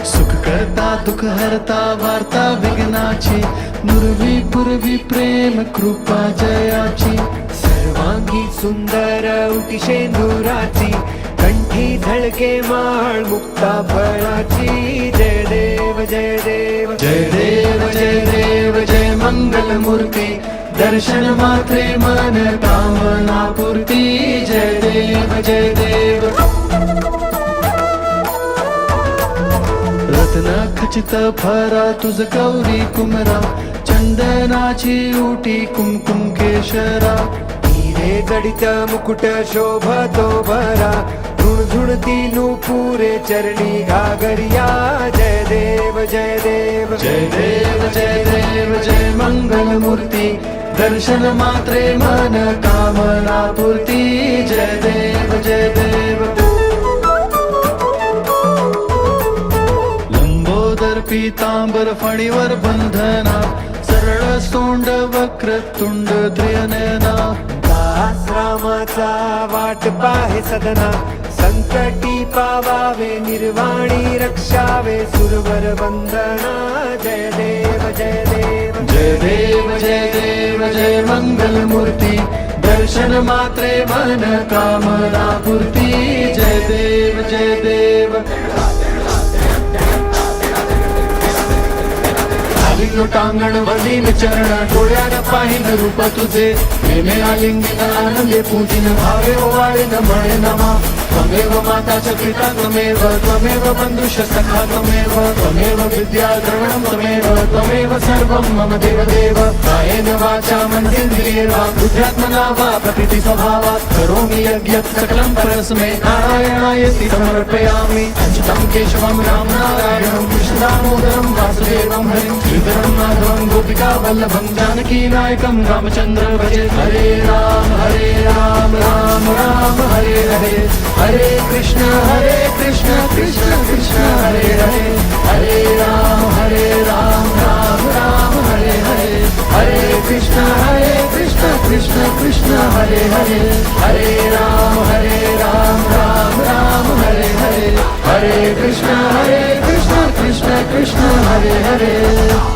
सुख करता दुःख हरता वार्ता विघ्नाची, नुरवी पूर्वी प्रेम कृपा जयाची, सर्वांगी सुंदर उटी शेंदुराची, कंठी झळके माळ मुक्ता फळाची. जय देव जय देव जय देव जय देव जय मंगल मूर्ती, दर्शन मात्रे मन कामना पूर्ती. जय देव जय देव रत्न खचित फरा तुझ गौरी कुमरा, चंदनाची उटी कुमकुम केशरा, हिरे जडित मुकुट शोभतो भरा, झुणझुणती नूपुरे चरणी घागरिया. जय देव जय देव जय देव जय देव जय मंगल मूर्ती, दर्शन मात्रे मन कामना पूर्ती. जय देव जय देव लंबोदर पीतांबर फणीवर बंधना, सरळ सोंड वक्र तुंड त्रिनयना, दास रामाचा वाट पाहे सदना, संकटी पावावे निर्वाणी रक्षावे सुरवर वंदना. जय देव जय देव जय देव जय देव जय मंगल मूर्ती, दर्शन मात्रे मन कामना पूर्ती. जय देव जय देव लोटांगण वलीन चरण, डोळ्यानं पाहिन रूप तुझे, प्रेमे आलिंगिन आनंदे पूजिन, भावे ओवाळीन म्हणे नमा. त्वमेव माता च पिता त्वमेव, त्वमेव बंधुश्च सखा त्वमेव, त्वमेव विद्या द्रविणं त्वमेव, त्वमेव सर्वं मम देवदेव. कायेन वाचा मनसेन्द्रिये वा बुद्ध्यात्मना वा प्रकृति स्वभावात् करोमि यज्ञं सकलं परस्मै नारायणायति समर्पयामि. अच्युतं केशवं राम नारायणं कृष्ण दामोदरं वासुदेवं हरिं, श्रीधरं माधवं गोपिका वल्लभं जानकी नायकं रामचन्द्र भजे. हरे राम राम राम हरे हरे, हरे कृष्ण कृष्ण कृष्ण हरे हरे, हरे राम राम राम हरे हरे, हरे कृष्ण कृष्ण कृष्ण हरे हरे, हरे राम राम राम हरे हरे, हरे कृष्ण कृष्ण कृष्ण हरे हरे.